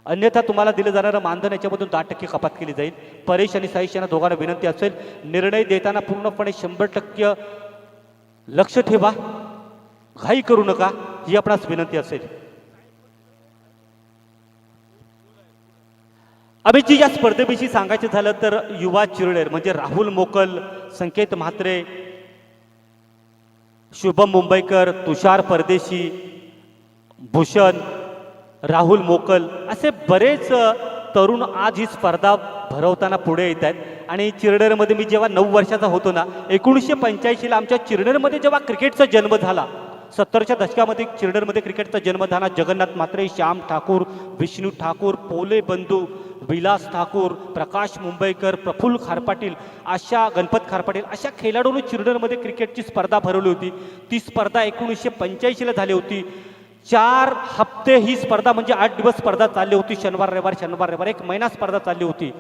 अन्यथा तुम्हाला दिलं जाणारं मानधन याच्यामधून 10% कपात केली जाईल. परेश आणि साईश यांना दोघांना विनंती असेल, निर्णय देताना पूर्णपणे 100% लक्ष ठेवा, घाई करू नका, ही आपणास विनंती असेल. अभिजी या स्पर्धेविषयी सांगायचं झालं तर युवा चिरलेर म्हणजे राहुल मोकल, संकेत म्हात्रे, शुभम मुंबईकर, तुषार परदेशी, भूषण, राहुल मोकल असे बरेच तरुण आज ही स्पर्धा भरवताना पुढे येत आहेत. आणि चिरनेरमध्ये मी जेव्हा 9 वर्षाचा होतो ना, 1985ला आमच्या चिरनेरमध्ये जेव्हा क्रिकेटचा जन्म झाला, 70च्या दशकामध्ये चिरनेरमध्ये क्रिकेटचा जन्म झाला. जगन्नाथ म्हात्रे, श्याम ठाकूर, विष्णू ठाकूर, पोले बंधू, विलास ठाकूर, प्रकाश मुंबईकर, प्रफुल्ल खारपाटील अशा गणपत खारपाटील अशा खेळाडूंनी चिरनेरमध्ये क्रिकेटची स्पर्धा भरवली होती. ती स्पर्धा 1985ला झाली होती. 4 हप्ते ही स्पर्धा म्हणजे 8 दिवस स्पर्धा चालली होती. शनिवार रविवार 1 महिना स्पर्धा चालली होती.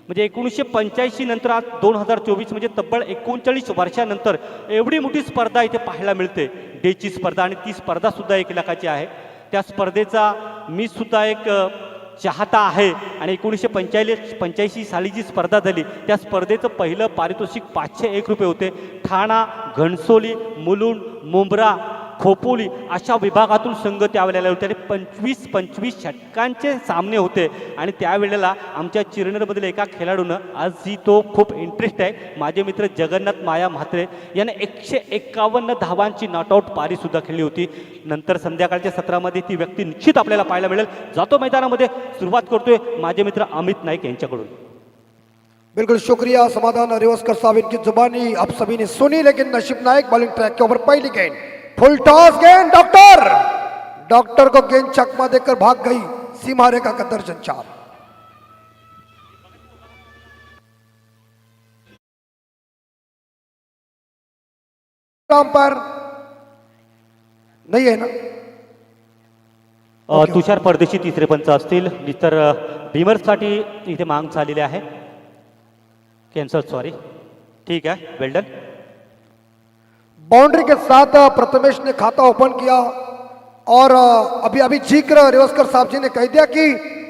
म्हणजे 1985 नंतर आज 2024 म्हणजे तब्बल 39 वर्षानंतर एवढी मोठी स्पर्धा इथे पाहायला मिळते. डेची स्पर्धा आणि ती स्पर्धा सुद्धा 1 लाखाची आहे. त्या स्पर्धेचा मी सुद्धा एक चाहता आहे. आणि 1985 साली जी स्पर्धा झाली त्या स्पर्धेचं पहिलं पारितोषिक 501 रुपये होते. ठाणा, घणसोली, मुलुंड, मुंब्रा, खोपोली अशा विभागातून संघ त्यावेळेला होते. आणि 25 षटकांचे सामने होते. आणि त्यावेळेला आमच्या चिरनेरमधील एका खेळाडूनं आज जी तो खूप इंटरेस्ट आहे, माझे मित्र जगन्नाथ माया म्हात्रे याने 151 धावांची नॉटआउट पारीसुद्धा खेळली होती. नंतर संध्याकाळच्या सत्रामध्ये ती व्यक्ती निश्चित आपल्याला पाहायला मिळेल. जातो मैदानामध्ये, सुरुवात करतोय माझे मित्र अमित नाईक यांच्याकडून. बिल्कुल शुक्रिया समाधान रिवस्कर साहब, इनकी जुबानी आप सभी ने सुनी. लेकिन नशीब नायक बॉलिंग ट्रैक के ऊपर पहली गेंद, फुल टॉस गेंद, डॉक्टर को गेंद चकमा देकर भाग गई सीमा रेखा का दर्जन 4. पर नाही आहे ना. तुषार परदेशी तिसरे पंच असतील. तर भीमरसाठी इथे मांग झालेली आहे. Cancel, sorry. ठीक है, वेल डन. बाउंड्री के साथ प्रथमेश ने खाता ओपन किया और अभी जिक्र रिवस्कर साहब जी ने कह दिया कि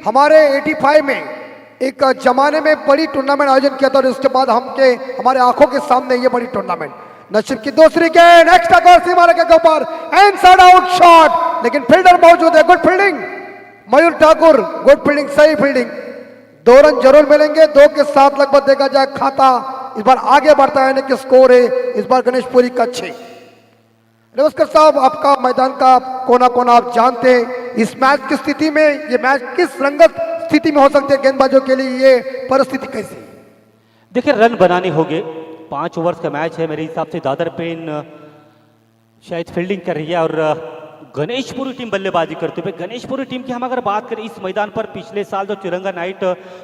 हमारे 85 में एक जमाने में बड़ी टूर्नामेंट आयोजन किया था और उसके बाद हमारे आंखों के सामने ये बड़ी टूर्नामेंट. नसीब की दूसरी गेंद, एक्स्ट्रा कॉर्स सीमा रेखा के ऊपर, इनसाइड आउट शॉट, लेकिन फील्डर मौजूद है. गुड फील्डिंग मयूर ठाकुर, गुड फील्डिंग, सही फील्डिंग. 2 रन जरूर मिलेंगे. 2 के साथ लगभग देखा जाए खाता इस बार आगे बढ़ता है. यानी कि स्कोर है इस बार गणेशपुरी का 6. रिवस्कर साहब, आपका मैदान का कोना कोना आप जानते हैं. इस मैच की स्थिति में, ये मैच किस रंगत स्थिति में हो सकते हैं गेंदबाजों के लिए, ये परिस्थिति कैसी? देखिए, रन बनाने होंगे. 5 ओवर्स का मैच है. मेरे हिसाब से दादर पेन शायद फील्डिंग कर रही है और गणेशपुरी टीम बल्लेबाजी करते हुए. गणेशपुरी टीम की हम अगर बात करें, इस मैदान पर पिछले साल जो तिरंगा नाइट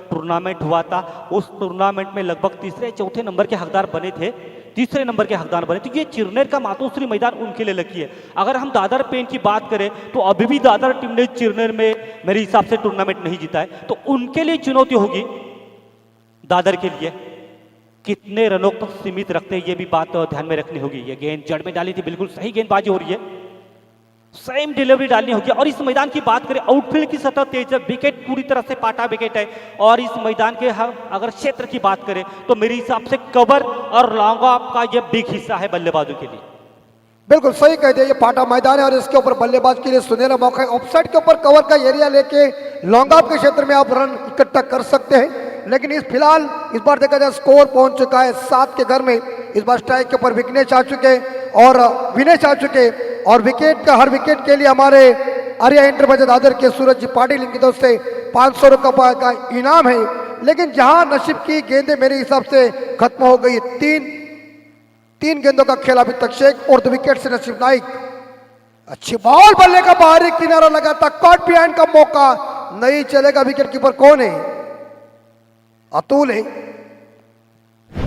टूर्नामेंट हुआ था, उस टूर्नामेंट में लगभग 3-4 नंबर के हकदार बने थे. 3 नंबर के हकदार बने. तो ये चिरनेर का मातोश्री मैदान उनके लिए लकी है. अगर हम दादर पेन की बात करें तो अभी भी दादर टीम ने चिरनेर में मेरे हिसाब से टूर्नामेंट नहीं जीता है. तो उनके लिए चुनौती होगी दादर के लिए कितने रनों तक सीमित रखते हैं, ये भी बात ध्यान में रखनी होगी. ये गेंद जड़ में डाली थी, बिल्कुल सही गेंदबाजी हो रही है, सेम डिलीवरी डालनी होगी. और इस मैदान की बात करें, आउटफील्ड की सतह तेज है, विकेट पूरी तरह से पाटा विकेट है. और इस मैदान के अगर क्षेत्र की बात करें तो मेरे हिसाब से कवर और लॉन्ग ऑफ का यह बिग हिस्सा है बल्लेबाजों के लिए. बिल्कुल सही कह दिया. ये पाटा मैदान है और इसके ऊपर बल्लेबाज के लिए सुनहरा मौका है. ऑफसाइड के ऊपर कवर का एरिया लेके लॉन्ग ऑफ के क्षेत्र में आप रन इकट्ठा कर सकते हैं. लेकिन फिलहाल इस बार देखा जाए स्कोर पहुंच चुका है 7 के घर में. इस बार स्ट्राइक के ऊपर विघ्नेश आ चुके और विनेश आ चुके. और विकेट का, हर विकेट के लिए हमारे आर्या एंटरप्राइजेज दादर के सूरज जी पाटिल इनकी तरफ से 500 रुपये का इनाम है. लेकिन जहां नसीब की गेंदें मेरे हिसाब से खत्म हो गई. 3 गेंदों का खेल अभी तक. शेख और 2 विकेट से नसीब नाइक. अच्छी बॉल, बल्ले का बाहरी किनारा लगा था, कॉट बिहाइंड का मौका नहीं चलेगा. विकेट कीपर कौन है? अतुल है.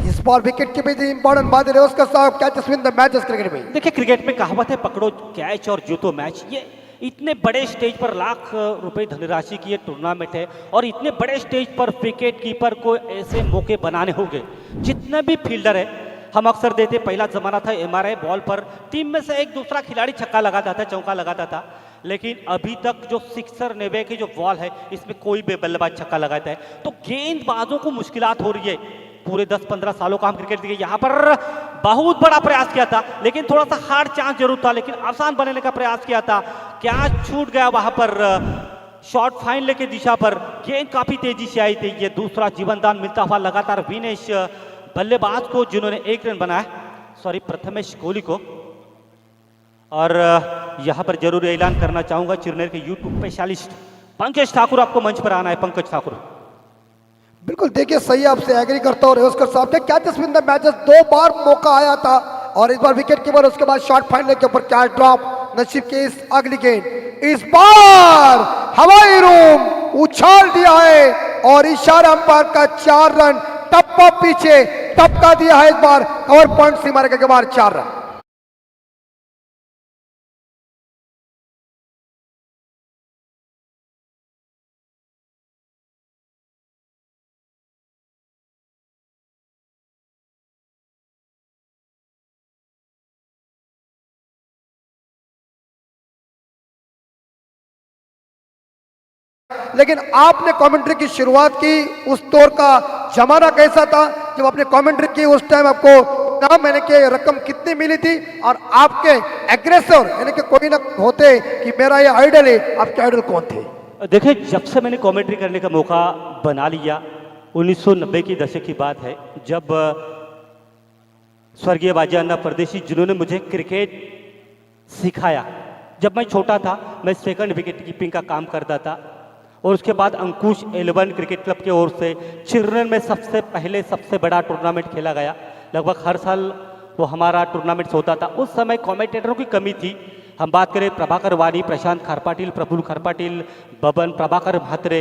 इस बार विकेट की भी इंपॉर्टेंट बात है. उसका साहब catches win the matches cricket में. देखिए, क्रिकेट में कहावत है, पकड़ो कैच और जीतो मैच. ये इतने बड़े स्टेज पर लाख रुपए धनराशि की ये टूर्नामेंट है और इतने बड़े स्टेज पर विकेट कीपर को ऐसे मौके बनाने होंगे. जितने भी फील्डर है, हम अक्सर देते, पहला जमाना था MRI बॉल पर टीम में से एक दूसरा खिलाड़ी छक्का लगाता था, चौका लगाता था. लेकिन अभी तक जो सिक्सर नेवे की जो बॉल है इसमें कोई भी बल्लेबाज छक्का लगाता है, तो गेंदबाजों को मुश्किलात हो रही है। पूरे 10-15 सालों का हम क्रिकेट देखिए, यहाँ पर बहुत बड़ा प्रयास किया था, लेकिन थोड़ा सा हार्ड चांस जरूर था, लेकिन आसान बनाने का प्रयास किया था, क्या छूट गया वहां पर शॉर्ट फाइन लेके दिशा पर। गेंद काफी तेजी से आई थी, ये दूसरा जीवनदान मिलता हुआ लगातार विनेश बल्लेबाज को, जिन्होंने 1 रन बनाया, सॉरी प्रथमेश कोहली को। और यहां पर जरूर ऐलान करना चाहूंगा चिरनेर के यूट्यूब स्पेशलिस्ट पंकज ठाकुर, आपको मंच पर आना है। पंकज ठाकुर। बिल्कुल, देखिए सही आपसे एग्री करता हूँ रेवस्कर साहब ने, कैचेस विन द मैचेस 2 बार मौका आया था और इस बार विकेट कीपर, उसके बाद शॉर्ट फाइनल के ऊपर कैच ड्रॉप, नसीब के इस अगली गेंद, इस बार हवाई रूम उछाल दिया है और इशारा अंपायर का 4 रन, टप्पा पीछे टपका दिया है, इस बार कवर पॉइंट सीमा के बाद 4 रन। लेकिन आपने कमेंट्री की शुरुआत की, उस दौर का जमाना कैसा था जब आपने कमेंट्री की, उस टाइम आपको नाम मैंने कि रकम कितनी मिली थी, और आपके एग्रेसर यानी कि कोई ना होते कि मेरा ये आइडल है, आपके आइडल कौन थे? देखिए, जब से मैंने कमेंट्री करने का मौका बना लिया, 1990 की दशक की बात है, जब स्वर्गीय बाजी अन्ना परदेशी, जिन्होंने मुझे क्रिकेट सिखाया। जब मैं छोटा था, मैं सेकंड विकेट कीपिंग का काम करता था, और उसके बाद अंकुश 11 क्रिकेट क्लब की ओर से चिरनेर में सबसे पहले सबसे बड़ा टूर्नामेंट खेला गया। लगभग हर साल वो हमारा टूर्नामेंट होता था। उस समय कमेंटेटरों की कमी थी। हम बात करें प्रभाकर वाणी, प्रशांत खारपाटिल, प्रफुल्ल खारपाटिल, बबन, प्रभाकर म्हात्रे,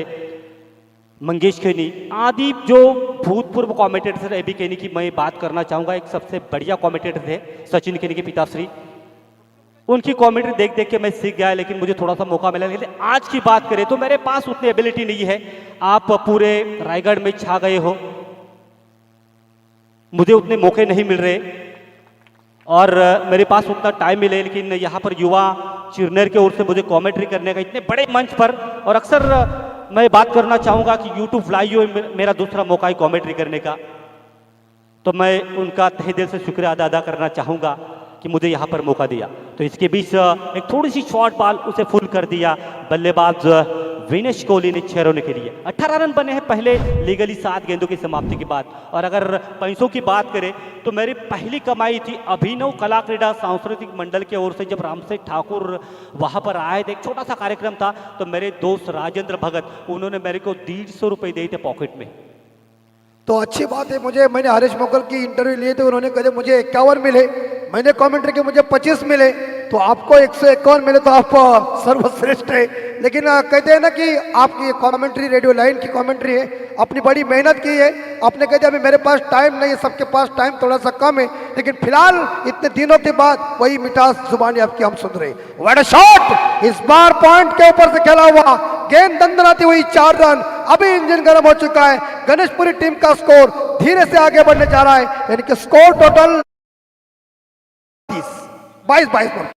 मंगेश केनी आदि जो भूतपूर्व कमेंटेटर थे। एबी केनी की मैं बात करना चाहूँगा, एक सबसे बढ़िया कमेंटेटर थे, सचिन केनी के पिताश्री। उनकी कमेंट्री देख देख के मैं सीख गया, लेकिन मुझे थोड़ा सा मौका मिला। लेकिन आज की बात करें तो मेरे पास उतनी एबिलिटी नहीं है। आप पूरे रायगढ़ में छा गए हो, मुझे उतने मौके नहीं मिल रहे और मेरे पास उतना टाइम मिले, लेकिन यहाँ पर युवा चिरनेर की ओर से मुझे कमेंट्री करने का इतने बड़े मंच पर, और अक्सर मैं बात करना चाहूँगा कि यूट्यूब लाइव मेरा दूसरा मौका है कमेंट्री करने का, तो मैं उनका तहे दिल से शुक्रिया अदा करना चाहूँगा कि मुझे यहाँ पर मौका दिया। तो इसके बीच एक थोड़ी सी शॉर्ट बॉल, उसे फुल कर दिया बल्लेबाज विनेश कोहली ने 6 रनों के लिए। 18 रन बने हैं पहले लीगली 7 गेंदों की समाप्ति के बाद। और अगर पैसों की बात करें तो मेरी पहली कमाई थी अभिनव कला क्रीड़ा सांस्कृतिक मंडल की ओर से, जब रामसेठ ठाकुर वहाँ पर आए थे। एक छोटा सा कार्यक्रम था, तो मेरे दोस्त राजेंद्र भगत, उन्होंने मेरे को 150 रुपये दिए थे पॉकेट में। तो अच्छी बात है, मैंने हरीश मोगल की इंटरव्यू लिए थे, उन्होंने कहे मुझे 51 मिले, मैंने कमेंट्री के मुझे 25 मिले, तो आपको 151 मिले, तो आप सर्वश्रेष्ठ है। लेकिन कहते हैं ना कि आपकी कमेंट्री रेडियो लाइन की कमेंट्री है, अपनी बड़ी मेहनत की है। आपने कहते अभी मेरे पास टाइम नहीं है, सबके पास टाइम थोड़ा सा कम है, लेकिन फिलहाल इतने दिनों के बाद वही मिठास जुबानी आपकी हम सुन रहे हैं। What a shot! इस बार पॉइंट के ऊपर से खेला हुआ गेंद दंदनाती हुई 4 रन। अभी इंजन गर्म हो चुका है। गणेशपुरी टीम का स्कोर धीरे से आगे बढ़ने जा रहा है, यानी कि स्कोर टोटल 22 पर।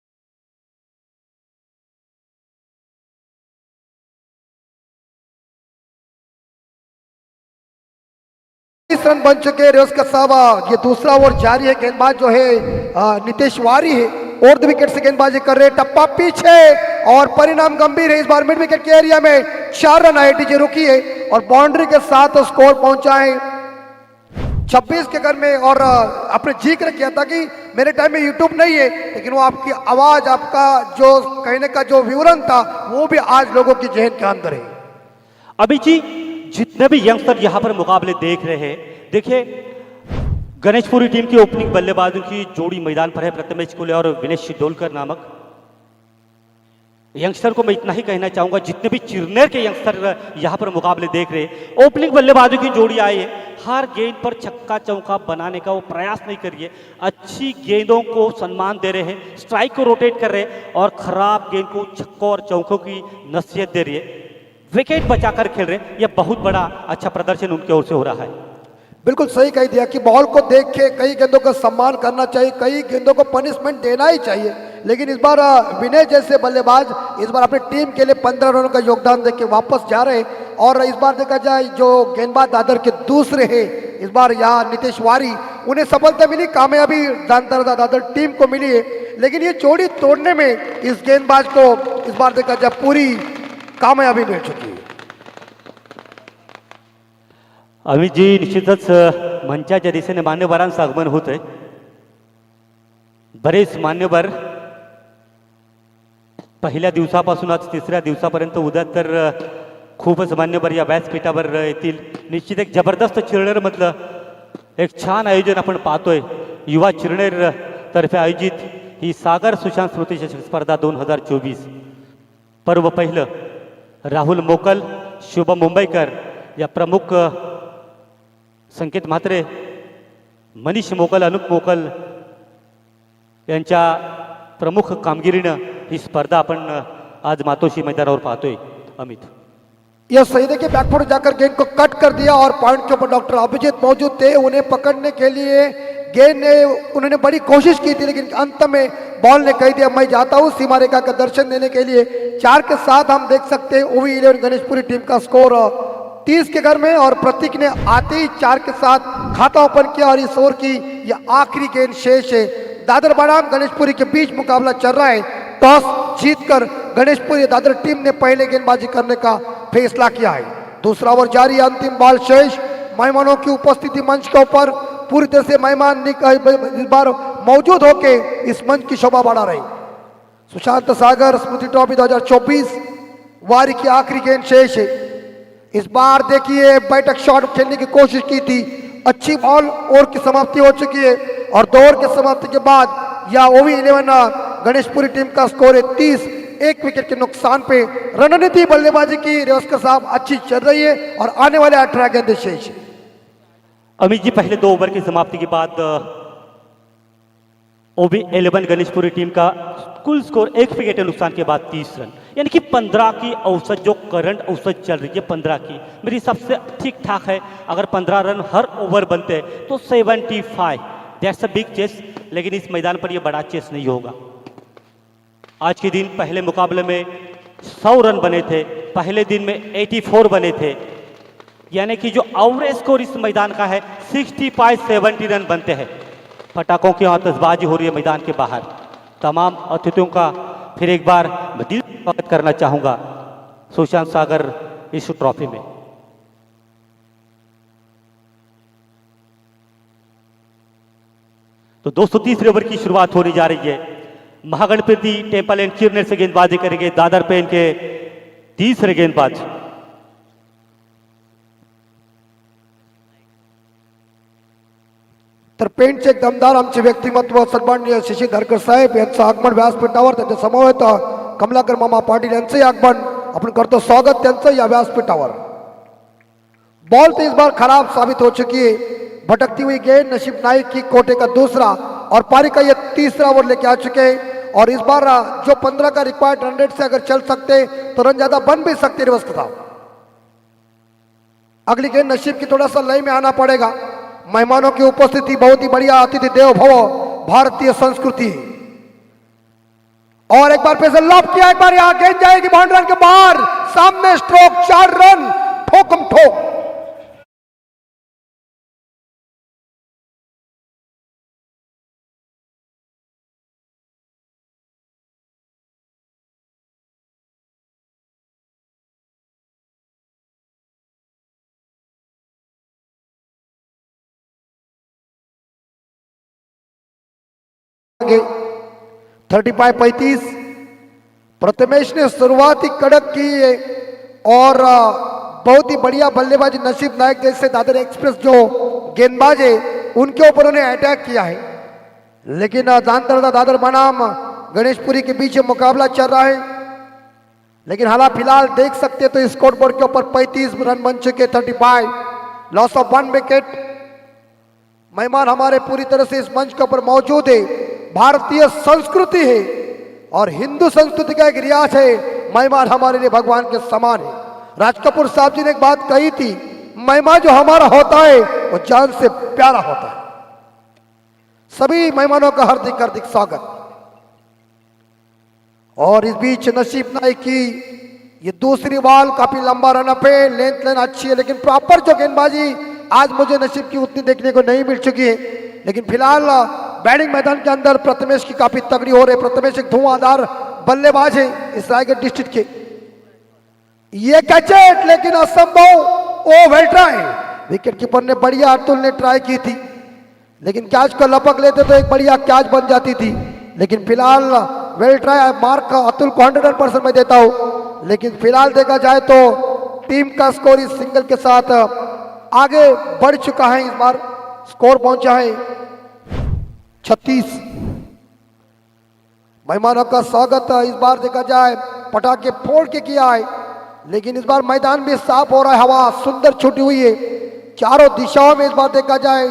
रन बन चुके हैं रेवस्कर साहब। ये दूसरा ओवर जारी है। गेंदबाज जो है नितेश वारी है, और 2 विकेट से गेंदबाजी कर रहे हैं। टप्पा पीछे और परिणाम गंभीर है। इस बार मिड विकेट के एरिया में 4 रन आईटीजे रुकी है और बाउंड्री के साथ स्कोर पहुंचा है 26 के घर में। और आपने जिक्र किया था कि मेरे टाइम में यूट्यूब नहीं है, लेकिन वो आपकी आवाज, आपका जो कहने का जो विवरण था, वो भी आज लोगों की जहन के अंदर है। अभी जी जितने भी यंगस्टर यहाँ पर मुकाबले देख रहे हैं, देखिए गणेशपुरी टीम की ओपनिंग बल्लेबाजों की जोड़ी मैदान पर है, प्रथमेश कोहली और विनेश शिडोलकर नामक यंगस्टर को मैं इतना ही कहना चाहूंगा। जितने भी चिरनेर के यंगस्टर यहाँ पर मुकाबले देख रहे हैं, ओपनिंग बल्लेबाजों की जोड़ी आई है, हर गेंद पर छक्का चौका बनाने का वो प्रयास नहीं करिए, अच्छी गेंदों को सम्मान दे रहे हैं, स्ट्राइक को रोटेट कर रहे हैं और खराब गेंद को छक्कों और चौकों की नसीहत दे रही है, विकेट बचाकर खेल रहे हैं। यह बहुत बड़ा अच्छा प्रदर्शन उनकी ओर से हो रहा है। बिल्कुल सही कह दिया कि बॉल को देख के कई गेंदों का सम्मान करना चाहिए, कई गेंदों को पनिशमेंट देना ही चाहिए, लेकिन इस बार विनय जैसे बल्लेबाज इस बार अपनी टीम के लिए 15 रनों का योगदान देके वापस जा रहे हैं। और इस बार देखा जाए जो गेंदबाज दादर के दूसरे हैं इस बार यहाँ नीतीश वारी, उन्हें सफलता मिली, कामयाबी जानतर दादर टीम को मिली है। लेकिन ये जोड़ी तोड़ने में इस गेंदबाज को इस बार देखा जाए पूरी कामयाबी मिल चुकी है। अमित जी, निश्चितच मंचाच्या दिशेने मान्यवरांचं आगमन होत आहे। बरेच मान्यवर पहिल्या दिवसापासून आज तिसऱ्या दिवसापर्यंत उद्या तर खूपच मान्यवर या व्यासपीठावर येतील। निश्चित एक जबरदस्त चिरनेरमधलं एक छान आयोजन आपण पाहतोय। युवा चिरनेर तर्फे आयोजित ही सागर सुशांत स्मृती चषक स्पर्धा 2024 पर्व पहिलं राहुल मोकल, शुभम मुंबईकर या प्रमुख संकेत म्हात्रे, मनीष मोकल, अनूप मोकल यांच्या प्रमुख कामगिरीनं ही स्पर्धा आपण आज मातोश्री मैदानावर पाहतोय। अमित, यह सही देखिए बैकफुट जाकर गेंद को कट कर दिया और पॉइंट के ऊपर डॉक्टर अभिजीत मौजूद थे। उन्हें पकड़ने के लिए गेंद ने उन्होंने बड़ी कोशिश की थी, लेकिन अंत में बॉल ने कह दिया मैं जाता हूं सीमा रेखा का दर्शन देने के लिए। 4 के साथ हम देख सकते हैं OV11 गणेशपुरी टीम का स्कोर 30 के घर में, और प्रतीक ने आते ही 4 के साथ खाता ओपन किया। और इस ओवर की यह आखिरी गेंद शेष है। दादर बनाम गणेशपुरी के बीच मुकाबला चल रहा है। टॉस जीतकर गणेशपुरी दादर टीम ने पहले गेंदबाजी करने का फैसला किया है। दूसरा ओवर जारी, अंतिम बॉल शेष। मेहमानों की उपस्थिति मंच के ऊपर पूरी तरह से मेहमान इस बार मौजूद होके इस मंच की शोभा बढ़ा रहे। सुशांत सागर स्मृति ट्रॉफी 2024 वारी की आखिरी गेंद शेष है। इस बार देखिए बैठक शॉट खेलने की कोशिश की थी, अच्छी बॉल, ओवर की समाप्ति हो चुकी है। और 2 ओवर की समाप्ति के बाद या OV11 गणेशपुरी टीम का स्कोर है 30। 1 विकेट के नुकसान पे रणनीति बल्लेबाजी की रेवस्कर साहब अच्छी चल रही है और आने वाले 18 गेंदें शेष है। अमित जी, पहले 2 ओवर की समाप्ति के बाद OV11 गणेशपुरी टीम का कुल स्कोर 1 विकेट के नुकसान के बाद 30 रन, यानी कि 15 की औसत, जो करंट औसत चल रही है 15 की, मेरी सबसे ठीक ठाक है। अगर 15 रन हर ओवर बनते हैं तो 75, दैट्स अ बिग चेस। लेकिन इस मैदान पर यह बड़ा चेस नहीं होगा। आज के दिन पहले मुकाबले में 100 रन बने थे, पहले दिन में 84 बने थे, यानी कि जो एवरेज स्कोर इस मैदान का है 65-70 रन बनते हैं। पटाखों की आतिशबाजी हो रही है मैदान के बाहर। तमाम अतिथियों का फिर एक बार मैं दिल से स्वागत करना चाहूंगा सुशांत सागर इस ट्रॉफी में। तो 230 ओवर की शुरुआत होने जा रही है। महागणपति टेम्पल एंड चिरनेर से गेंदबाजी करेंगे दादर पेन के तीसरे गेंदबाज। तर पेंटचे एक दमदार आमचे व्यक्तिमत्व सन्माननीय शशी धरकर साहेब यांचं आगमन व्यासपीठावर, त्यांच्या समवेत कमलाकर मामा पाटील यांचंही आगमन आपण करतो। स्वागत त्यांचं या व्यासपीठावर। बॉल तो इस बार खराब साबित हो चुकी है। भटकती हुई गेंद नसीब नाइक की कोटे का दूसरा और पारी का ये तीसरा ओवर लेके आ चुके हैं। और इस बार जो 15 का रिक्वायर्ड रन रेट से अगर चल सकते तो रन ज्यादा बन भी सकते रिवर्स का। अगली गेंद नसीब की थोड़ा सा लय में आना पड़ेगा। मेहमानों की उपस्थिति बहुत ही बढ़िया, अतिथि देव भव, भारतीय संस्कृति। और एक बार फिर से लॉब किया, एक बार यहां गेंद जाएगी बाउंड्री के बाहर, सामने स्ट्रोक 4 रन, ठोकम ठोक। आगे 35-35 प्रथमेश ने शुरुआत ही कड़क की है और बहुत ही बढ़िया बल्लेबाजी नसीब नायक जैसे दादर एक्सप्रेस जो गेंदबाज है उनके ऊपर उन्हें अटैक किया है। लेकिन जानतर दादर बनाम गणेशपुरी के बीच मुकाबला चल रहा है। लेकिन हालांकि फिलहाल देख सकते हैं तो स्कोर बोर्ड के ऊपर 35 रन बन चुके, 35, लॉस ऑफ 1 विकेट। मेहमान हमारे पूरी तरह से इस मंच के ऊपर मौजूद है। भारतीय संस्कृति है और हिंदू संस्कृति का एक रियाज है। मेहमान हमारे लिए भगवान के समान है। राज कपूर साहब जी ने एक बात कही थी, मेहमान जो हमारा होता है वो जान से प्यारा होता है। सभी मेहमानों का हार्दिक हार्दिक स्वागत। और इस बीच नसीब नाइक की ये दूसरी बॉल, काफी लंबा रन अप है, लेंथ लाइन अच्छी है, लेकिन प्रॉपर जो गेंदबाजी आज मुझे नसीब की उतनी देखने को नहीं मिल चुकी है। लेकिन फिलहाल बैटिंग मैदान के अंदर प्रथमेश की काफी तगड़ी हो रही है। प्रथमेश एक धुआंधार बल्लेबाज है इस रायगढ़ डिस्ट्रिक्ट के। ये कैचेट लेकिन असंभव, ओ वेल ट्राई। विकेट कीपर ने बढ़िया, अतुल ने ट्राई की थी, लेकिन कैच को लपक लेते तो एक बढ़िया कैच बन जाती थी। लेकिन फिलहाल वेल ट्राई, मार्क अतुल को 100% मैं देता हूं। लेकिन फिलहाल देखा जाए तो टीम का स्कोर इस सिंगल के साथ आगे बढ़ चुका है। इस बार स्कोर पहुंचा है 36। मेहमानों का स्वागत इस बार देखा जाए पटाखे फोड़ के किया है, लेकिन इस बार मैदान भी साफ हो रहा है, हवा सुंदर छूटी हुई है चारों दिशाओं में। इस बार देखा जाए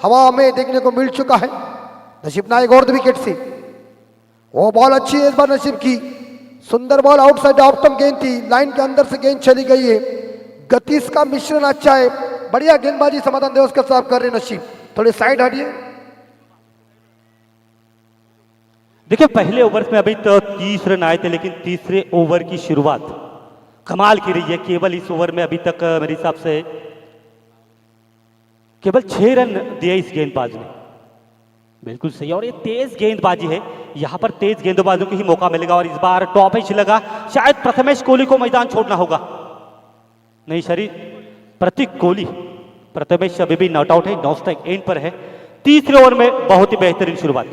हवा हमें देखने को मिल चुका है। नसीब नाइक और विकेट से, वो बॉल अच्छी है इस बार नसीब की, सुंदर बॉल, आउटसाइड ऑफ स्टंप गेंद थी, लाइन के अंदर से गेंद चली गई है। गति इसका मिश्रण अच्छा है, बढ़िया गेंदबाजी समाधान देवस के साथ कर रहे नसीब। थोड़ी साइड हटिए। देखिए पहले ओवर में अभी तो 30 रन आए थे, लेकिन तीसरे ओवर की शुरुआत कमाल की रही है। केवल इस ओवर में अभी तक मेरे हिसाब से केवल 6 रन दिए इस गेंदबाज ने। बिल्कुल सही, और ये तेज गेंदबाजी है, यहाँ पर तेज गेंदबाजों को ही मौका मिलेगा। और इस बार टॉप एज लगा, शायद प्रथमेश कोहली को मैदान छोड़ना होगा। नहीं शरीर प्रतीक कोहली, प्रथमेश अभी भी नॉट आउट है, 9 स्ट्राइक एंड पर है। तीसरे ओवर में बहुत ही बेहतरीन शुरुआत।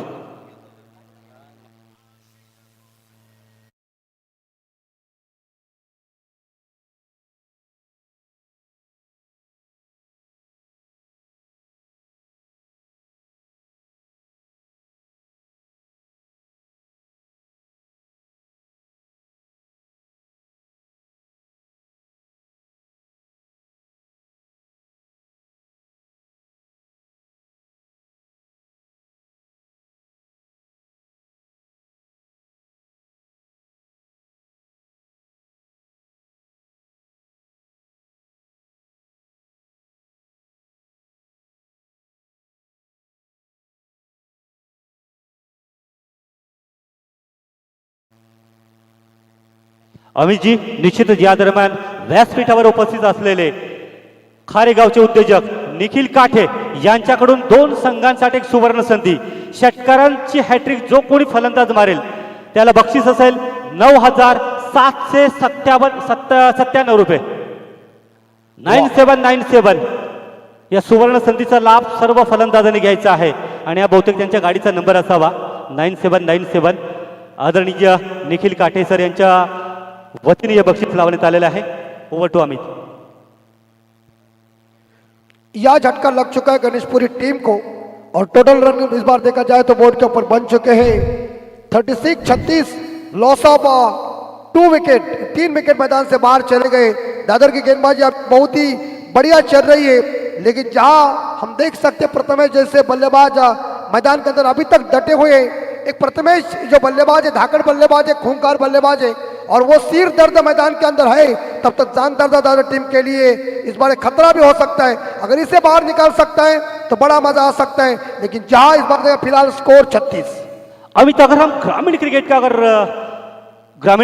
अमितजी, निश्चितच या दरम्यान व्यासपीठावर उपस्थित असलेले खारेगावचे उद्योजक निखिल काठे यांच्याकडून 2 संघांसाठी एक सुवर्ण संधी। षटकारांची हॅट्रिक जो कोणी फलंदाज मारेल त्याला बक्षीस असेल 9,797 रुपये। 9797 या सुवर्ण संधीचा लाभ सर्व फलंदाजांनी घ्यायचा आहे, आणि हा बहुतेक त्यांच्या गाडीचा नंबर असावा 9797। आदरणीय निखिल काठे सर यांच्या वतीने यह बक्षीस लावण्यात आलेलं आहे। Over to Amit. यह झटका लग चुका है गणेशपुरी टीम को, और टोटल रन इस बार देखा जाए तो बोर्ड के ऊपर बन चुके हैं 36-36। लॉस ऑफ 2 विकेट, 3 विकेट मैदान से बाहर चले गए। दादर की गेंदबाजी अब बहुत ही बढ़िया चल रही है, लेकिन जहां हम देख सकते हैं प्रथमेश जैसे बल्लेबाज मैदान के अंदर अभी तक डटे हुए हैं। एक प्रथमेश जो बल्लेबाज है, धाकड़ बल्लेबाज है, खूंखार बल्लेबाज है, और वो सिर दर्द मैदान के अंदर है, तब तक जान दर्द दादर टीम के लिए इस बार एक खतरा भी हो सकता है। अगर इसे बाहर निकाल सकता है तो बड़ा मजा आ सकता है, लेकिन जहां इस बार फिलहाल स्कोर 36। अमित, अगर हम ग्रामीण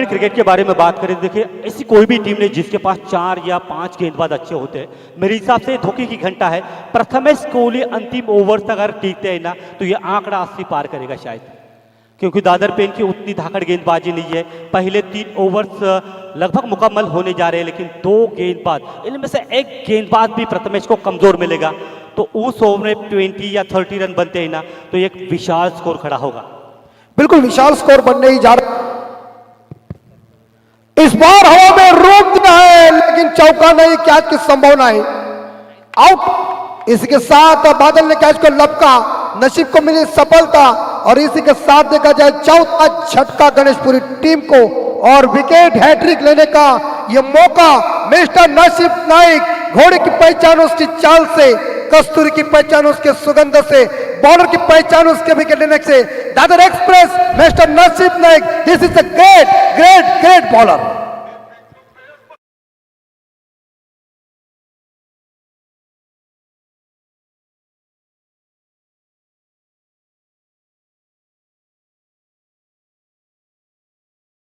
क्रिकेट के बारे में बात करें, देखिए ऐसी कोई भी टीम नहीं जिसके पास 4 या 5 गेंदबाज अच्छे होते हैं। मेरे हिसाब से धोखे की घंटा है। प्रथमेश कोहली अंतिम ओवर तक अगर टीकते हैं ना तो ये आंकड़ा 80 पार करेगा शायद, क्योंकि दादर पेन की उतनी धाकड़ गेंदबाजी नहीं है। पहले 3 ओवर्स लगभग मुकम्मल होने जा रहे हैं, लेकिन 2 गेंदबाज, इनमें से एक गेंदबाज भी प्रथमेश को कमजोर मिलेगा तो उस ओवर में 20 या 30 रन बनते हैं ना तो एक विशाल स्कोर खड़ा होगा। बिल्कुल विशाल स्कोर बनने ही जा रहा। इस बार हवा में रोक दिया है, लेकिन चौका नहीं, कैच की संभावना है, आउट। इसी के साथ बादल ने कैच को लपका, नसीब को मिली सफलता, और इसी के साथ देखा जाए चौथा झटका गणेशपुरी टीम को, और विकेट हैट्रिक लेने का यह मौका मिस्टर नसीब नाइक। घोड़े की पहचान उसकी चाल से, कस्तूरी की पहचान उसके सुगंध से, बॉलर की पहचान उसके विकेट लेने से। दादर एक्सप्रेस मिस्टर नसीब Naik, this is a great great great bowler.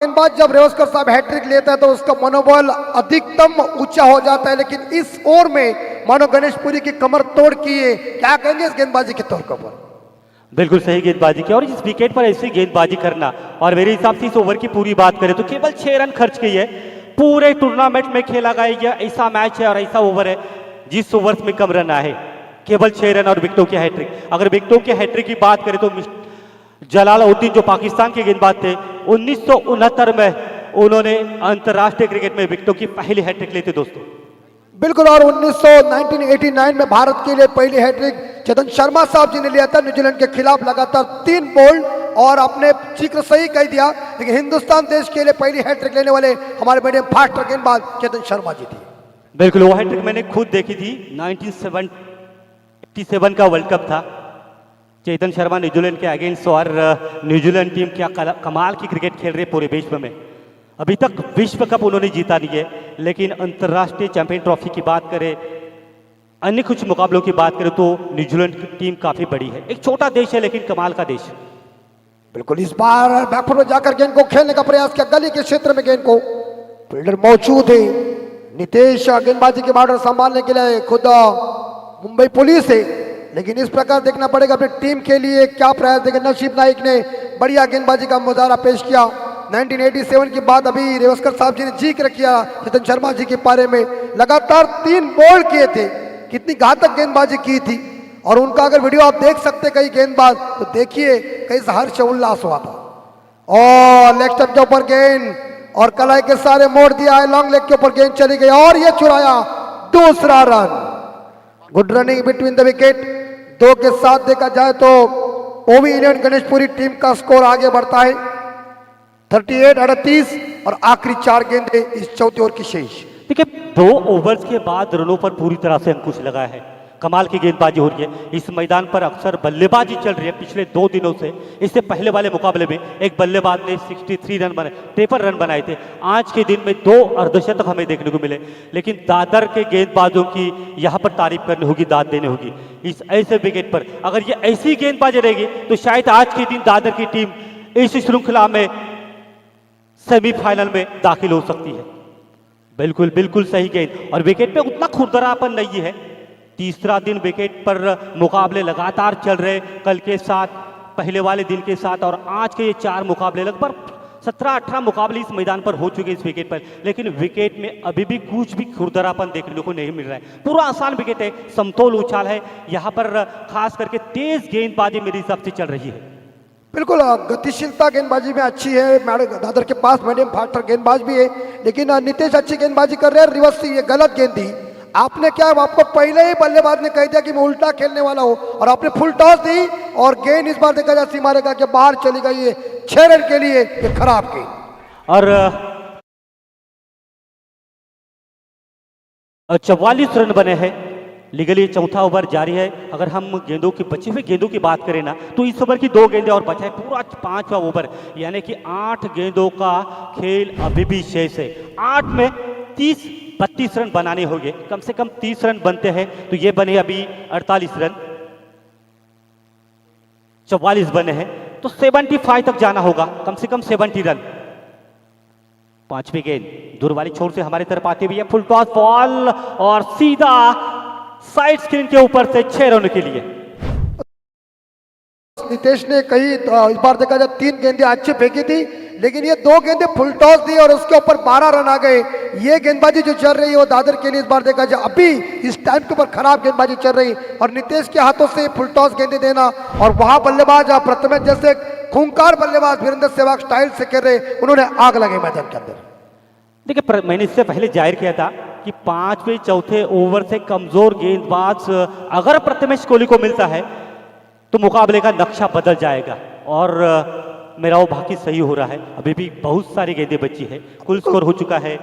गेंदबाज जब रेवस्कर साहब हैट्रिक लेता है तो उसका मनोबल अधिकतम ऊंचा हो जाता है, लेकिन इस ओवर में मानो गणेशपुरी की कमर तोड़ की है। क्या कहेंगे इस गेंदबाजी के तौर के ऊपर? बिल्कुल सही गेंदबाजी की, और इस विकेट पर ऐसी गेंदबाजी करना, और मेरे हिसाब से इस ओवर की पूरी बात करें तो केवल 6 रन खर्च किए है। पूरे टूर्नामेंट में खेला गया ऐसा मैच है और ऐसा ओवर है जिस ओवर में कम रन आए, केवल 6 रन और विकेटों की हैट्रिक। अगर विकेटों की हैट्रिक की बात करें तो जलालुद्दीन जो पाकिस्तान के गेंदबाज थे 1969 में उन्होंने अंतर्राष्ट्रीय क्रिकेट में विकेटों की पहली हैट्रिक ली थी दोस्तों। बिल्कुल, और 1989 में भारत के लिए पहली हैट्रिक चेतन शर्मा साहब जी ने लिया था न्यूजीलैंड के खिलाफ, लगातार 3 बोल्ड, और आपने जिक्र सही कह दिया, लेकिन हिंदुस्तान देश के लिए पहली हैट्रिक लेने वाले हमारे मीडियम फास्टर गेंदबाज चेतन शर्मा जी थे। बिल्कुल, वो हैट्रिक मैंने खुद देखी थी, 1987 का वर्ल्ड कप था। चेतन शर्मा न्यूजीलैंड के अगेंस्ट, और न्यूजीलैंड टीम क्या कमाल की क्रिकेट खेल रही है पूरे विश्व में। अभी तक विश्व कप उन्होंने जीता नहीं है, लेकिन अंतर्राष्ट्रीय चैंपियन ट्रॉफी की बात करें, अन्य कुछ मुकाबलों की बात करें तो न्यूजीलैंड की टीम काफी बड़ी है। एक छोटा देश है लेकिन कमाल का देश। बिल्कुल, इस बार बैकफुट में जाकर गेंद को खेलने का प्रयास किया, गली के क्षेत्र में गेंद को, फील्डर मौजूद है। नितेश गेंदबाजी के बॉर्डर संभालने के लिए खुद मुंबई पुलिस है, लेकिन इस प्रकार देखना पड़ेगा अपनी टीम के लिए क्या प्रयास देंगे। नसीब नाइक ने बढ़िया गेंदबाजी का मुजाहरा पेश किया। 1987 के बाद अभी रेवस्कर साहब जी ने जिक्र किया चेतन शर्मा जी के बारे में, लगातार 3 बॉल किए थे, कितनी घातक गेंदबाजी की थी। और उनका अगर वीडियो आप देख सकते कई गेंदबाज, तो देखिए कैसा हर्ष उल्लास हुआ था। और लेग स्टंप के ऊपर गेंद, और कलाई के सारे मोड़ दिया है, लॉन्ग लेग के ऊपर गेंद चली गई और ये चुराया दूसरा run. Good running between the wicket. 2 के साथ देखा जाए तो ओवी इंडियन गणेशपुरी टीम का स्कोर आगे बढ़ता है 38-38, और आखिरी 4 गेंदें इस चौथे ओवर की शेष। देखिए 2 ओवर्स के बाद रनों पर पूरी तरह से अंकुश लगा है, कमाल की गेंदबाजी हो रही है। इस मैदान पर अक्सर बल्लेबाजी चल रही है पिछले 2 दिनों से। इससे पहले वाले मुकाबले में एक बल्लेबाज ने 63 रन बनाए, 53 रन बनाए थे। आज के दिन में 2 अर्धशतक हमें देखने को मिले, लेकिन दादर के गेंदबाजों की यहाँ पर तारीफ करनी होगी, दाद देनी होगी। इस ऐसे विकेट पर अगर ये ऐसी गेंदबाजी रहेगी तो शायद आज के दिन दादर की टीम इस श्रृंखला में सेमीफाइनल में दाखिल हो सकती है। बिल्कुल बिल्कुल सही गेंद, और विकेट पे उतना खुरदरापन नहीं है। तीसरा दिन विकेट पर मुकाबले लगातार चल रहे, कल के साथ, पहले वाले दिन के साथ, और आज के ये 4 मुकाबले, लगभग 17-18 मुकाबले इस मैदान पर हो चुके इस विकेट पर, लेकिन विकेट में अभी भी कुछ भी खुरदरापन देखने को नहीं मिल रहा है। पूरा आसान विकेट है, समतोल उछाल है, यहाँ पर खास करके तेज गेंदबाजी मेरे हिसाब से चल रही है। बिल्कुल, गतिशीलता गेंदबाजी में अच्छी है, दादर के पास मीडियम फास्टर गेंदबाज भी है, लेकिन नितेश अच्छी गेंदबाजी कर रहे हैं। रिवर्स से ये गलत गेंद दी आपने, क्या आपको पहले ही बल्लेबाज ने कह दिया कि मैं उल्टा खेलने वाला हूं, और आपने फुल टॉस दी और गेंद इस बार देखा जाए सीमा रेखा के बाहर चली गई है। 6 रन के लिए ये खराब गेंद। और 44 रन बने हैं, लीगली चौथा ओवर जारी है। अगर हम गेंदों की बची हुई गेंदों की बात करें ना, तो इस ओवर की 2 गेंदें और बचा है, पूरा 5वां ओवर, यानी कि 8 गेंदों का खेल अभी भी शेष है। 8 में 30-32 रन बनाने होंगे, कम से कम 30 रन बनते हैं, तो ये बने अभी 48 रन, 44 बने हैं, तो 75 तक जाना होगा, कम से कम 70 रन। 5वीं गेंद दूर वाली छोर से हमारी तरफ आती हुई है, फुल टॉस बॉल और सीधा साइड स्क्रीन के ऊपर से 6 रन के लिए। नितेश ने कही इस बार देखा जाए 3 गेंदें अच्छी फेंकी थी, लेकिन ये 2 गेंदें फुल टॉस दी और उसके ऊपर 12 रन आ गए। ये गेंदबाजी जो चल रही है वो दादर के लिए इस बार देखा जाए अभी इस टाइम के ऊपर खराब गेंदबाजी चल रही, और नितेश के हाथों से फुल टॉस गेंदें देना, और वहां बल्लेबाज प्रथमेश जैसे खूंखार बल्लेबाज वीरेंद्र सहवाग स्टाइल से कर रहे, उन्होंने आग लगे मैदान के अंदर। देखिए मैंने इससे पहले जाहिर किया था कि 5वें चौथे ओवर से कमजोर गेंदबाज अगर प्रथमेश कोहली को मिलता है तो मुकाबले का नक्शा बदल जाएगा, और मेरा वो बाकी सही हो रहा है। अभी भी बहुत सारी गेंदें बची है, कुल स्कोर हो चुका है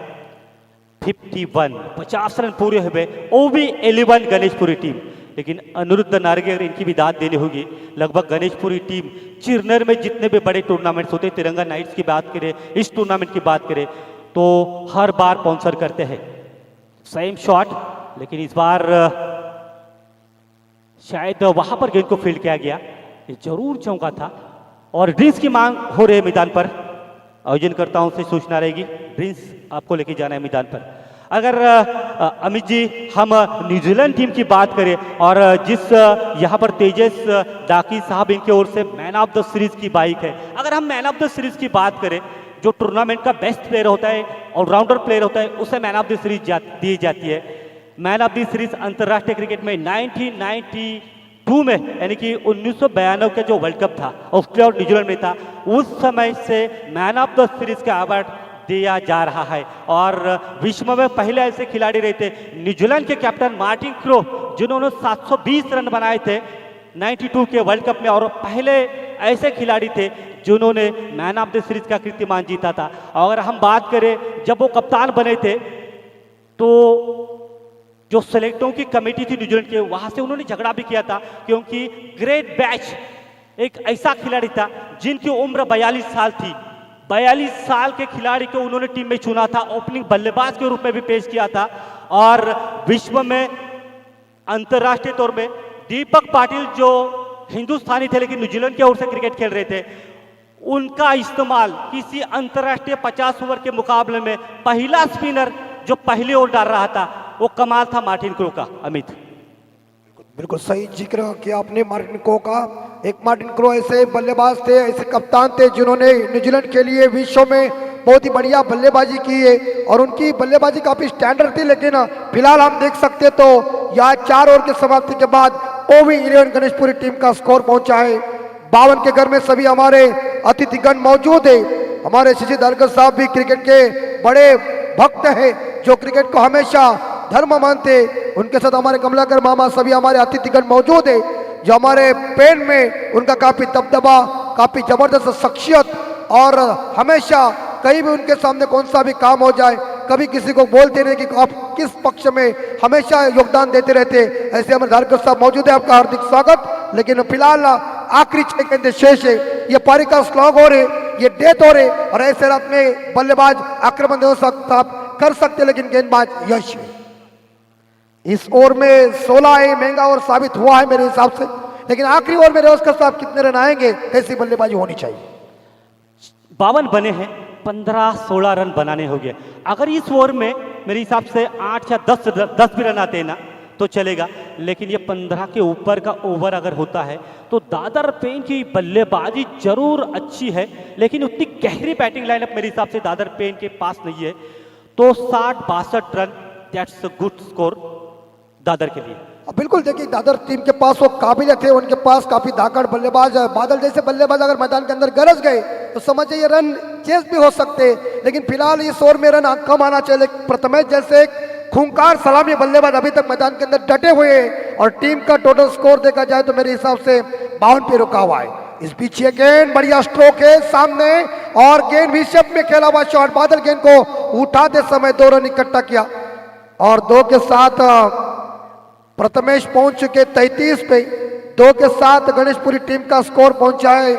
51, 50 रन पूरे हुए। ओवी 11 गणेशपुरी टीम, लेकिन अनिरुद्ध नार्गे, अगर इनकी भी दाद देनी होगी, लगभग गणेशपुरी टीम चिरनर में जितने भी बड़े टूर्नामेंट्स होते हैं, तिरंगा नाइट्स की बात करें, इस टूर्नामेंट की बात करें, तो हर बार स्पॉन्सर करते हैं सेम शॉट, लेकिन इस बार शायद वहां पर गेंद को फील्ड किया गया, ये जरूर चौंका था, और ड्रिंक्स की मांग हो रही है मैदान पर। आयोजनकर्ताओं से सूचना रहेगी, प्रिंस आपको लेके जाना है मैदान पर। अगर अमित जी हम न्यूजीलैंड टीम की बात करें और जिस यहाँ पर तेजस दाकी साहब इनकी ओर से मैन ऑफ द सीरीज की बाइक है, अगर हम मैन ऑफ द सीरीज की बात करें, जो टूर्नामेंट का बेस्ट प्लेयर होता है, ऑलराउंडर प्लेयर होता है, उसे मैन ऑफ द सीरीज दी जाती है। मैन ऑफ द सीरीज अंतर्राष्ट्रीय क्रिकेट में 1992 में, यानी कि 1992 का जो वर्ल्ड कप था ऑस्ट्रेलिया और न्यूजीलैंड में था, उस समय से मैन ऑफ द सीरीज का अवार्ड दिया जा रहा है। और विश्व में पहले ऐसे खिलाड़ी रहे थे, न्यूजीलैंड के कैप्टन मार्टिन क्रो, जिन्होंने 720 रन बनाए थे 92 के वर्ल्ड कप में, और पहले ऐसे खिलाड़ी थे जिन्होंने मैन ऑफ द सीरीज का कीर्तिमान जीता था। और अगर हम बात करें, जब वो कप्तान बने थे तो जो सेलेक्टरों की कमेटी थी न्यूजीलैंड के, वहां से उन्होंने झगड़ा भी किया था, क्योंकि ग्रेट बैच एक ऐसा खिलाड़ी था जिनकी उम्र 42 साल थी। 42 साल के खिलाड़ी को उन्होंने टीम में चुना था, ओपनिंग बल्लेबाज के रूप में भी पेश किया था। और विश्व में अंतर्राष्ट्रीय तौर पे दीपक पाटिल, जो हिंदुस्तानी थे लेकिन न्यूजीलैंड की ओर से क्रिकेट खेल रहे थे, उनका इस्तेमाल किसी अंतर्राष्ट्रीय 50 ओवर के मुकाबले में पहला स्पिनर जो पहली ओवर डाल रहा था, वो कमाल था मार्टिन क्रो का। अमित, बिल्कुल सही जिक्र किया आपने मार्टिन क्रो का। एक मार्टिन क्रो ऐसे बल्लेबाज थे, ऐसे कप्तान थे जिन्होंने न्यूजीलैंड के लिए विश्व में बहुत ही बढ़िया बल्लेबाजी की है, और उनकी बल्लेबाजी काफी स्टैंडर्ड थी। लेकिन फिलहाल हम देख सकते तो यहाँ 4 ओवर की समाप्ति के बाद OV11 गणेशपुरी टीम का स्कोर पहुंचा है 52 के घर में। सभी हमारे अतिथिगण मौजूद है। हमारे शशि धारकर साहब भी क्रिकेट के बड़े भक्त हैं, जो क्रिकेट को हमेशा धर्म मानते। उनके साथ हमारे कमलाकर मामा, सभी हमारे अतिथिगण मौजूद है, जो हमारे पेन में उनका काफी दबदबा, काफी जबरदस्त शख्सियत, और हमेशा कहीं भी उनके सामने कौन सा भी काम हो जाए, कभी किसी को बोलते नहीं कि आप किस पक्ष में, हमेशा योगदान देते रहते। ऐसे हमारे धारकर साहब मौजूद है, आपका हार्दिक स्वागत। लेकिन फिलहाल आखिरी 6 गेंदें शेष है, ये पारी का स्लॉग हो रहे, ये डेथ हो रहे, और ऐसे रात में बल्लेबाज आक्रमण हो सकता कर सकते, लेकिन गेंदबाज यश। इस ओवर में 16 है, महंगा ओवर साबित हुआ है मेरे हिसाब से। लेकिन आखिरी ओवर में रेवस्कर साहब कितने रन आएंगे, कैसी बल्लेबाजी होनी चाहिए? 52 बने हैं, 15-16 रन बनाने हो गए। अगर इस ओवर में मेरे हिसाब से 8 या 10 भी रन आते हैं ना तो चलेगा, लेकिन ये 15 के ऊपर का ओवर अगर होता है तो दादर पेन की बल्लेबाजी जरूर अच्छी है, लेकिन उतनी गहरी बैटिंग लाइनअप मेरे हिसाब से दादर पेन के पास नहीं है। तो 60-62 run, that's a good score Dadar के लिए। बिल्कुल, देखिए दादर टीम के पास वो काबिलियत है, उनके पास काफी धाकड़ बल्लेबाज, बादल जैसे बल्लेबाज अगर मैदान के अंदर गरज गए तो समझिए ये रन चेस भी हो सकते। लेकिन फिलहाल इस ओवर में रन कम आना चाहिए। प्रथमेश जैसे एक खूंखार सलामी बल्लेबाज अभी तक मैदान के अंदर डटे हुए हैं, और टीम का टोटल स्कोर देखा जाए तो मेरे हिसाब से 52 पे रुका हुआ है। इस बीच ये गेंद बढ़िया स्ट्रोक है सामने, और गेंद भी शेप में खेला हुआ शॉट। बादल गेंद को उठाते समय 2 रन इकट्ठा किया, और 2 के साथ प्रथमेश पहुंच चुके 33 पे। 2 के साथ गणेशपुरी टीम का स्कोर पहुंचा है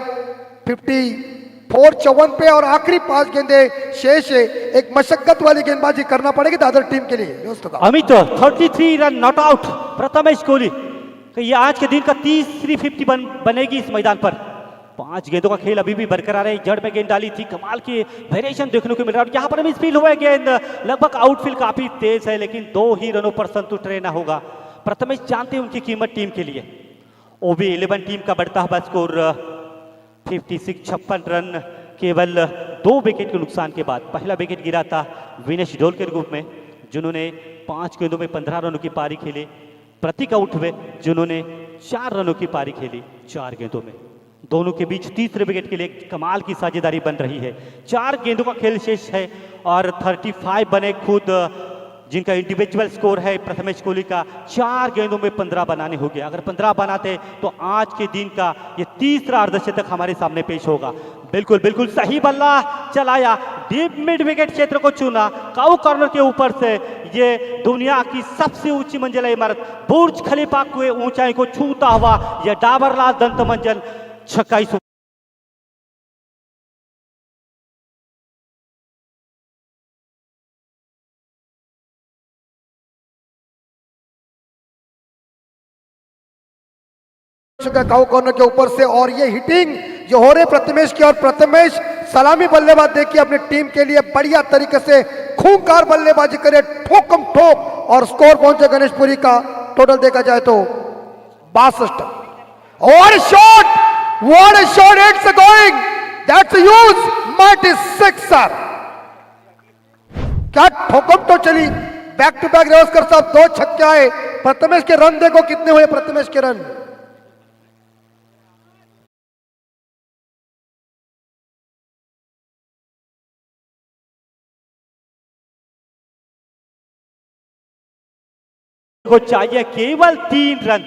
54 पे, और आखिरी 5 गेंदें शेष है। एक मशक्कत वाली गेंदबाजी करना पड़ेगी दादर टीम के लिए दोस्तों का। Amit, 33 run not out Prathamesh Kohli, ये आज के दिन का तीसरी 50 बनेगी इस मैदान पर। 5 गेंदों का खेल अभी भी बरकरार है। जड़ में गेंद डाली थी, कमाल की वेरिएशन देखने को मिल रहा है। यहाँ पर मिसफील्ड हुआ है, गेंद लगभग आउटफील्ड काफी तेज है, लेकिन 2 ही रनों पर संतुष्ट रहना होगा। प्रथमेश जानते हैं उनकी कीमत टीम के लिए। OV11 टीम का बढ़ता हुआ स्कोर 56 रन, केवल 2 विकेट के नुकसान के बाद। पहला विकेट गिरा था विनेश ढोल के रूप में, जिन्होंने 5 गेंदों में 15 रनों की पारी खेली। प्रतीक आउट हुए, जिन्होंने 4 रनों की पारी खेली 4 गेंदों में। दोनों के बीच तीसरे विकेट के लिए कमाल की साझेदारी बन रही है। 4 गेंदों का खेल शेष है, और 35 बने खुद जिनका इंडिविजुअल स्कोर है प्रथमेश कोहली का। 4 गेंदों में 15 बनाने हो गया। अगर 15 बनाते तो आज के दिन का ये तीसरा अर्धशतक हमारे सामने पेश होगा। बिल्कुल बिल्कुल सही बल्ला चलाया, डीप मिड विकेट क्षेत्र को चुना, काउ कॉर्नर के ऊपर से ये दुनिया की सबसे ऊंची मंजिला इमारत बुर्ज खलीफा के ऊंचाई को छूता हुआ यह डाबरलाल दंत मंजिल 26 काउ कॉर्नर के ऊपर से, और ये हिटिंग जो हो रहे प्रथमेश की, और प्रथमेश सलामी बल्लेबाज देखिए अपनी टीम के लिए बढ़िया तरीके से खूंखार बल्लेबाजी करे, ठोकम ठोक, और स्कोर पहुंचे गणेशपुरी का टोटल देखा जाए तो 62। और shot, what a shot, it's going, that's a huge mighty sixer। क्या ठोकम तो चली, बैक टू बैक रेवस्कर साहब 2 छक्के आए। प्रथमेश के रन देखो कितने हुए, प्रथमेश के रन। को चाहिए केवल 3 रन।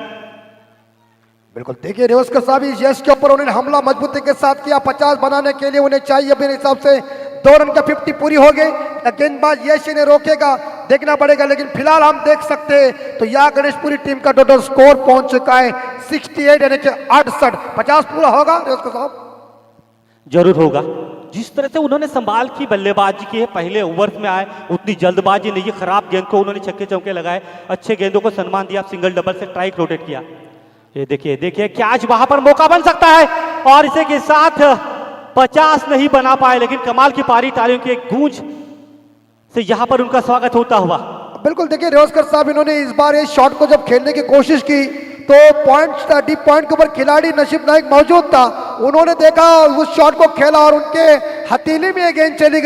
बिल्कुल देखिए रेवस्कर साहब इस यश के ऊपर उन्होंने हमला मजबूती के साथ किया। 50 बनाने के लिए उन्हें चाहिए मेरे हिसाब से 2 रन का 50 पूरी हो गई। गेंदबाज यश इन्हें रोकेगा, देखना पड़ेगा, लेकिन फिलहाल हम देख सकते हैं तो यह गणेशपुरी टीम का टोटल स्कोर पहुंच चुका है 68 यानी कि 68। 50 पूरा होगा रेवस्कर साहब? जरूर होगा। जिस तरह से उन्होंने संभाल की बल्लेबाजी की है, पहले ओवर में आए, उतनी जल्दबाजी नहीं, खराब गेंद को उन्होंने छक्के चौके लगाए, अच्छे गेंदों को सम्मान दिया, सिंगल डबल से स्ट्राइक रोटेट किया। ये देखिए देखिए कैच, वहां पर मौका बन सकता है, और इसे के साथ 50 नहीं बना पाए, लेकिन कमाल की पारी, तालियों की एक गूंज से यहां पर उनका स्वागत होता हुआ। बिल्कुल देखिए रेवस्कर साहब इन्होंने इस बार इस शॉट को जब खेलने की कोशिश की तो डीप पॉइंट के ऊपर खिलाड़ी नसीब नाइक मौजूद था, उन्होंने देखा उस शॉट को खेला और उनके हथेली में ये गेंद चली गई।